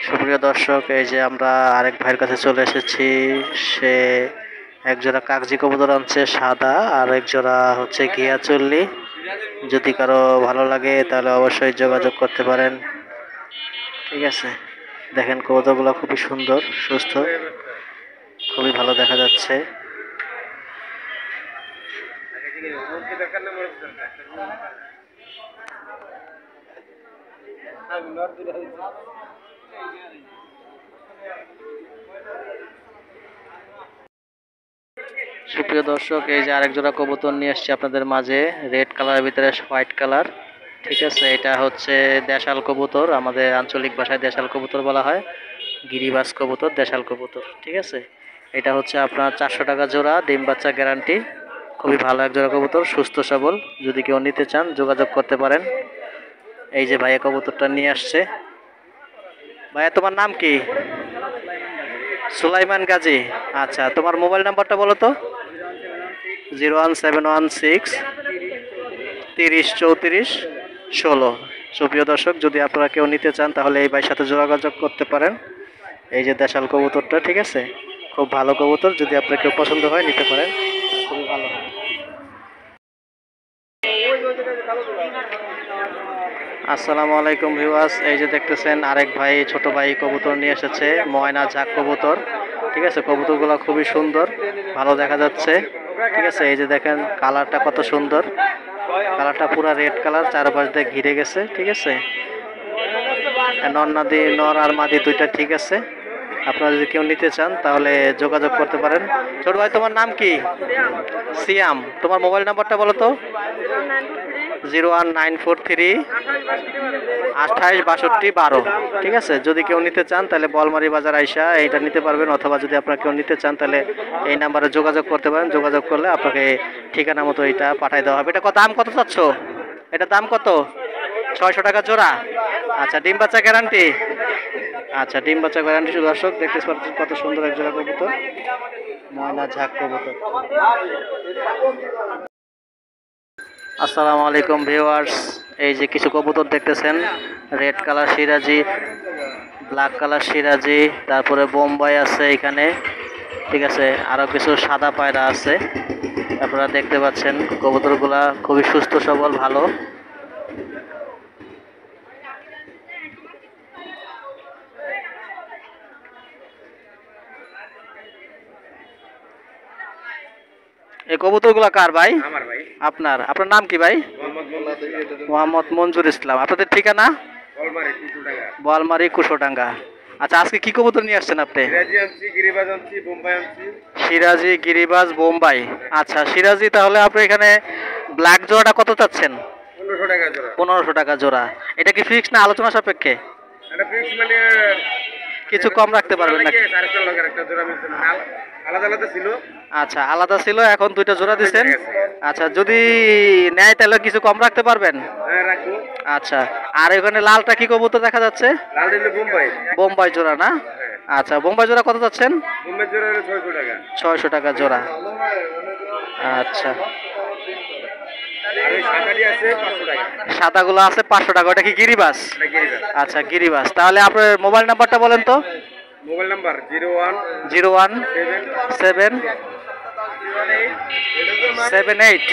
সুপ্রিয় দর্শক, এই যে আমরা আরেক ভাইয়ের কাছে চলে এসেছি। সে একজোড়া কাগজি কবুতর আনছে সাদা, আর একজোড়া হচ্ছে ঘিয়া চল্লি। যদি কারো ভালো লাগে তাহলে অবশ্যই যোগাযোগ করতে পারেন। ঠিক আছে, দেখেন কবুতরগুলো খুবই সুন্দর, সুস্থ, খুবই ভালো দেখা যাচ্ছে। সুপ্রিয় দর্শক, এই যে আরেক জোড়া কবুতর নিয়ে আসছি আপনাদের মাঝে, রেড কালারের ভিতরে হোয়াইট কালার। ঠিক আছে, এটা হচ্ছে দেশাল কবুতর, আমাদের আঞ্চলিক ভাষায় দেশাল কবুতর বলা হয়। গিরিবাজ কবুতর, দেশাল কবুতর। ঠিক আছে, এটা হচ্ছে আপনার 400 টাকা জোড়া, ডিম বাচ্চা গ্যারান্টি। খুবই ভালো এক জোড়া কবুতর, সুস্থ সবল। যদি কেউ নিতে চান যোগাযোগ করতে পারেন। এই যে ভাইয়া কবুতরটা নিয়ে আসছে। ভাইয়া, তোমার নাম কি? সুলাইমান গাজী। আচ্ছা, তোমার মোবাইল নাম্বারটা বলো তো। 01716 30 34 16। সুপ্রিয় দর্শক, যদি আপনারা কেউ নিতে চান তাহলে এই ভাইয়ের সাথে যোগাযোগ করতে পারেন। এই যে দেশাল কবুতরটা, ঠিক আছে, খুব ভালো কবুতর। যদি আপনার কেউ পছন্দ হয় নিতে পারেন, খুবই ভালো। আসসালামু আলাইকুম ভিউয়ার্স, এই যে দেখতেছেন আরেক ভাই, ছোট ভাই কবুতর নিয়ে এসেছে, ময়না ঝাঁক কবুতর। ঠিক আছে, কবুতরগুলো খুবই সুন্দর, ভালো দেখা যাচ্ছে। ঠিক আছে, এই যে দেখেন কালারটা কত সুন্দর, কালারটা পুরো রেড কালার, চারপাশ দিয়ে ঘিরে গেছে। ঠিক আছে, নর আর মাদি দুইটা ঠিক আছে। আপনারা যদি কেউ নিতে চান তাহলে যোগাযোগ করতে পারেন। ছোট ভাই, তোমার নাম কি? সিয়াম। তোমার মোবাইল নাম্বারটা বলো তো। 01943 28 62 12। ঠিক আছে, যদি কেউ নিতে চান তাহলে বলমারি বাজার আইসা এইটা নিতে পারবেন, অথবা যদি আপনারা কেউ নিতে চান তাহলে এই নাম্বারে যোগাযোগ করতে পারেন। যোগাযোগ করলে আপনাকে ঠিকানা মতো এটা পাঠিয়ে দেওয়া হবে। এটা দাম কত চাচ্ছ? এটা দাম কত? 600 টাকা জোড়া। আচ্ছা, ডিম বাচ্চা গ্যারান্টি। আচ্ছা, ডিম বাচ্চা গ্যারান্টি। দর্শক দেখতে পাচ্ছেন কত সুন্দর এক জোড়া কবুতর, ময়না ঝাঁক কবুতর। আসসালামু আলাইকুম ভিউয়ার্স, এই যে কিছু কবুতর দেখতেছেন, রেড কালার সিরাজি, ব্ল্যাক কালার সিরাজি, তারপরে বোম্বাই আছে এখানে। ঠিক আছে, আরও কিছু সাদা পায়রা আছে। আপনারা দেখতে পাচ্ছেন কবুতরগুলা খুবই সুস্থ সবল, ভালো। এই কবুতরগুলা কার ভাই? আমার ভাই। আপনার নাম কি ভাই? মোহাম্মদ মঞ্জুর ইসলাম। আপনাদের ঠিকানা? বোয়ালমারি কুশোডাঙ্গা। আচ্ছা, আজকে কি কবুতর নিয়ে আসছেন আপনি? সিরাজি, গিরিবাজ, বোম্বাই। আচ্ছা, সিরাজি, তাহলে আপনি এখানে ব্ল্যাক জোড়াটা কত চাচ্ছেন? 1500 টাকা জোড়া। এটা কি ফিক্স না আলোচনা সাপেক্ষে? কিছু কম রাখতে পারবেন নাকি? আচ্ছা, আলাদা ছিল, এখন দুইটা জোড়া দিচ্ছেন। আচ্ছা, যদি নেয় তাহলে কিছু কম রাখতে পারবেন? আচ্ছা, আর এখানে লালটা কি কবুতর দেখা যাচ্ছে? বোম্বাই জোড়া না? আচ্ছা, বোম্বাই জোড়া কত যাচ্ছেন? 600 টাকা জোড়া। আচ্ছা, সাদাগুলো আছে 500 টাকা। ওটা কি গিরিবাজ? আচ্ছা, গিরিবাজ। তাহলে আপনার মোবাইল নাম্বারটা বলেন তো। Mobile number 01778